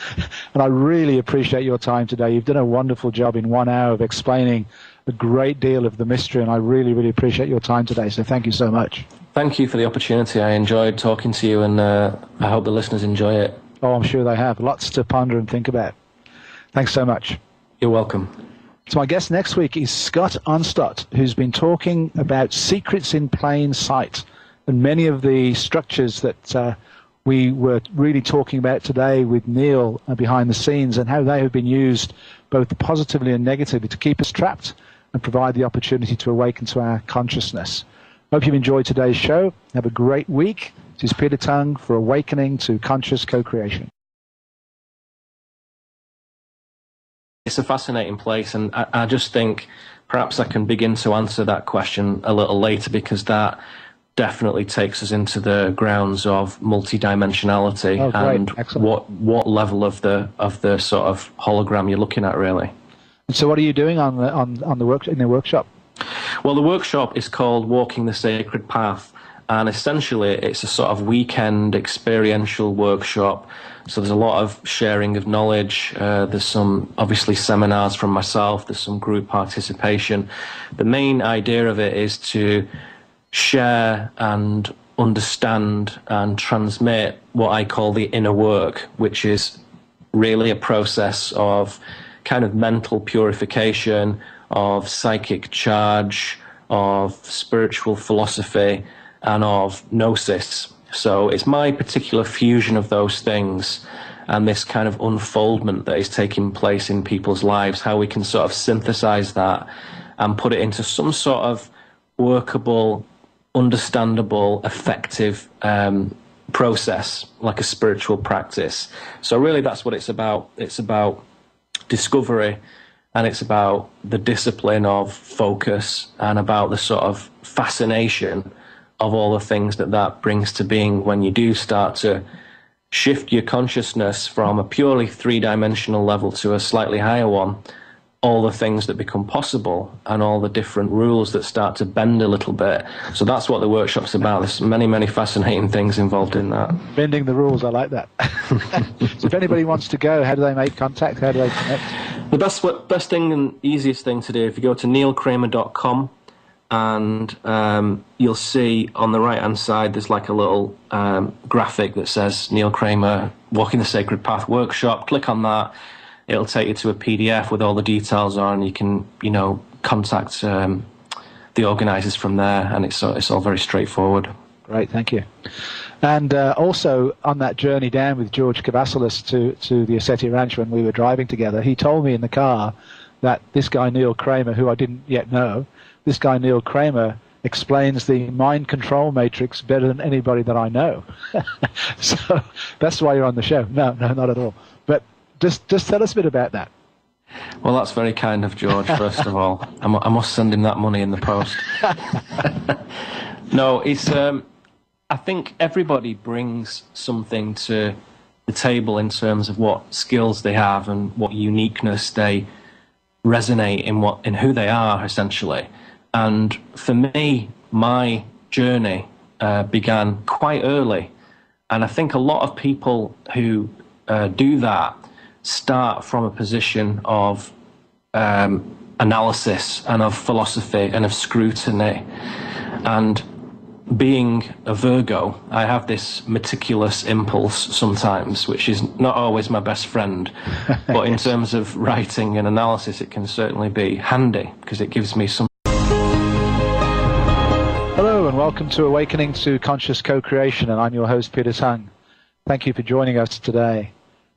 A: And I really appreciate your time today. You've done a wonderful job in 1 hour of explaining a great deal of the mystery, and I really, really appreciate your time today. So thank you so much.
B: Thank you for the opportunity. I enjoyed talking to you, and I hope the listeners enjoy it.
A: Oh, I'm sure they have. Lots to ponder and think about. Thanks so much.
B: You're welcome.
A: So my guest next week is Scott Onstott, who's been talking about secrets in plain sight and many of the structures that we were really talking about today with Neil behind the scenes, and how they have been used both positively and negatively to keep us trapped and provide the opportunity to awaken to our consciousness. Hope you've enjoyed today's show. Have a great week. This is Peter Tung for Awakening to Conscious Co-Creation.
B: It's a fascinating place, and I just think perhaps I can begin to answer that question a little later, because that definitely takes us into the grounds of multidimensionality and what level of the sort of hologram you're looking at, really.
A: And so, what are you doing in the workshop?
B: Well, the workshop is called Walking the Sacred Path, and essentially it's a sort of weekend experiential workshop. So there's a lot of sharing of knowledge. There's some, obviously, seminars from myself. There's some group participation. The main idea of it is to share and understand and transmit what I call the inner work, which is really a process of kind of mental purification, of psychic charge, of spiritual philosophy, and of gnosis. So it's my particular fusion of those things and this kind of unfoldment that is taking place in people's lives, how we can sort of synthesize that and put it into some sort of workable, understandable, effective process, like a spiritual practice. So really that's what it's about. It's about discovery, and it's about the discipline of focus, and about the sort of fascination of all the things that brings to being when you do start to shift your consciousness from a purely three-dimensional level to a slightly higher one. All the things that become possible and all the different rules that start to bend a little bit. So that's what the workshop's about. There's many, many fascinating things involved in that.
A: Bending the rules, I like that. So if anybody wants to go, how do they make contact? How do they connect?
B: The best thing and easiest thing to do, if you go to neilkramer.com, and you'll see on the right-hand side there's like a little graphic that says Neil Kramer Walking the Sacred Path Workshop. Click on that. It'll take you to a PDF with all the details on. You can, contact the organisers from there, and it's all very straightforward.
A: Great, thank you. And also on that journey down with George Cavassalis to the Assetti Ranch when we were driving together, he told me in the car that this guy Neil Kramer, who I didn't yet know, this guy Neil Kramer explains the mind control matrix better than anybody that I know. So that's why you're on the show. No, not at all. But just tell us a bit about that.
B: Well, that's very kind of George, first of all. I must send him that money in the post. No, it's. I think everybody brings something to the table in terms of what skills they have and what uniqueness they resonate in who they are, essentially. And for me, my journey began quite early. And I think a lot of people who do that start from a position of analysis and of philosophy and of scrutiny. And being a Virgo, I have this meticulous impulse sometimes, which is not always my best friend. But in terms of writing and analysis, it can certainly be handy because it gives me some.
A: Hello and welcome to Awakening to Conscious Co-Creation, and I'm your host, Peter Tang. Thank you for joining us today.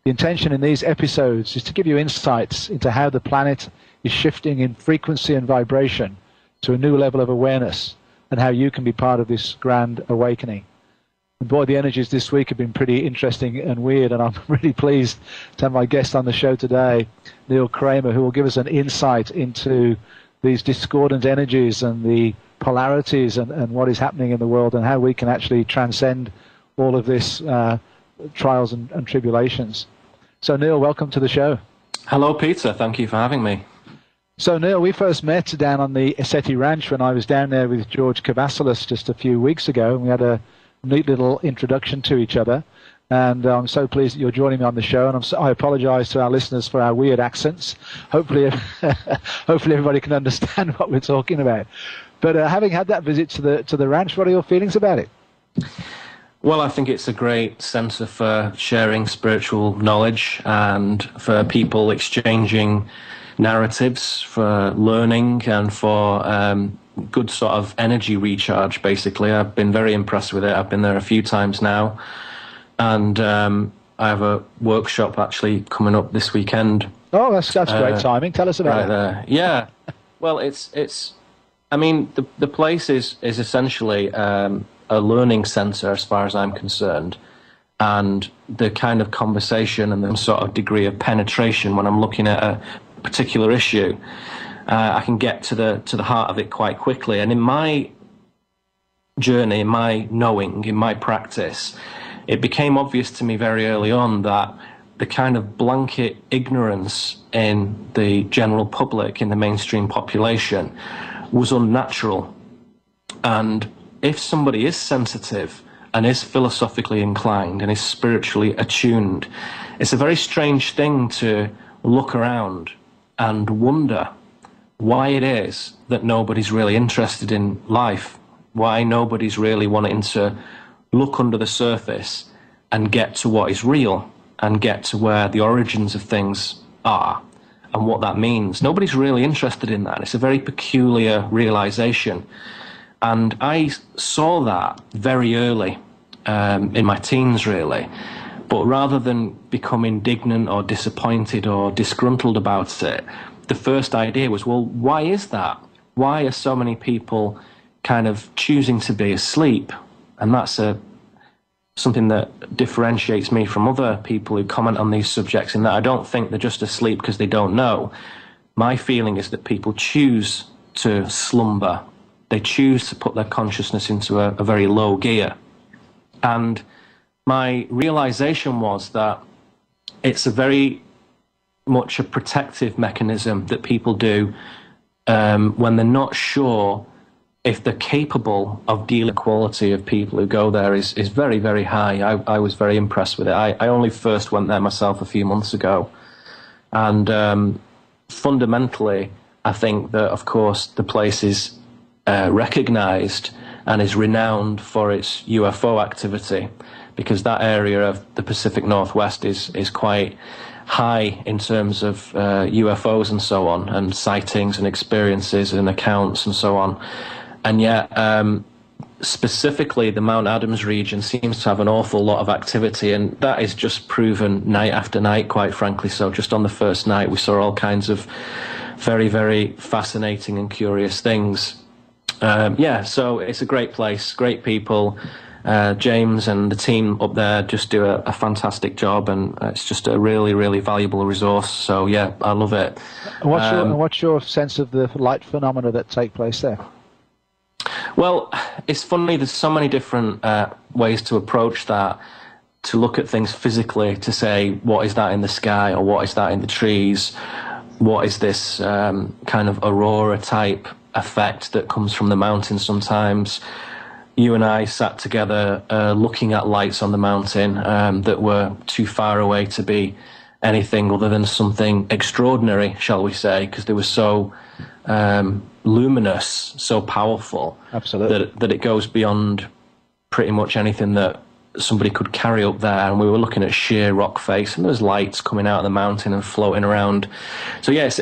A: The intention in these episodes is to give you insights into how the planet is shifting in frequency and vibration to a new level of awareness, and how you can be part of this grand awakening. And boy, the energies this week have been pretty interesting and weird, and I'm really pleased to have my guest on the show today, Neil Kramer, who will give us an insight into these discordant energies and the polarities and what is happening in the world, and how we can actually transcend all of this trials and tribulations. So Neil, welcome to the show.
B: Hello, Peter. Thank you for having me.
A: So Neil, we first met down on the Esseti Ranch when I was down there with George Cavassalis just a few weeks ago, and we had a neat little introduction to each other. And I'm so pleased that you're joining me on the show, and I apologize to our listeners for our weird accents. Hopefully everybody can understand what we're talking about. But having had that visit to the ranch, what are your feelings about it?
B: Well, I think it's a great centre for sharing spiritual knowledge and for people exchanging narratives, for learning, and for good sort of energy recharge, basically. I've been very impressed with it. I've been there a few times now. And I have a workshop actually coming up this weekend.
A: Oh, that's great timing. Tell us about it.
B: There. Yeah. Well, I mean, the place is essentially a learning centre as far as I'm concerned. And the kind of conversation and the sort of degree of penetration when I'm looking at a particular issue, I can get to the heart of it quite quickly. And in my journey, in my knowing, in my practice, it became obvious to me very early on that the kind of blanket ignorance in the general public, in the mainstream population, was unnatural. And if somebody is sensitive and is philosophically inclined and is spiritually attuned, it's a very strange thing to look around and wonder why it is that nobody's really interested in life, why nobody's really wanting to look under the surface and get to what is real and get to where the origins of things are and what that means. Nobody's really interested in that. It's a very peculiar realization. And I saw that very early, in my teens really. But rather than become indignant or disappointed or disgruntled about it, the first idea was, well, why is that? Why are so many people kind of choosing to be asleep? And that's something that differentiates me from other people who comment on these subjects, in that I don't think they're just asleep because they don't know. My feeling is that people choose to slumber. They choose to put their consciousness into a very low gear. And my realization was that it's a very much a protective mechanism that people do when they're not sure if they're capable of dealing with the quality of people who go there is very, very high. I was very impressed with it. I only first went there myself a few months ago. And fundamentally, I think that, of course, the place is recognized and is renowned for its UFO activity, because that area of the Pacific Northwest is quite high in terms of UFOs and so on, and sightings and experiences and accounts and so on. And yet, specifically, the Mount Adams region seems to have an awful lot of activity, and that is just proven night after night, quite frankly. So just on the first night, we saw all kinds of very, very fascinating and curious things. So it's a great place, great people. James and the team up there just do a fantastic job, and it's just a really, really valuable resource. So yeah, I love it.
A: And what's your sense of the light phenomena that take place there?
B: Well, it's funny, there's so many different ways to approach that, to look at things physically, to say, what is that in the sky, or what is that in the trees? What is this kind of aurora type effect that comes from the mountain sometimes? You and I sat together looking at lights on the mountain that were too far away to be anything other than something extraordinary, shall we say, because they were so luminous, so powerful.
A: Absolutely.
B: That it goes beyond pretty much anything that somebody could carry up there. And we were looking at sheer rock face, and there was lights coming out of the mountain and floating around. So yes,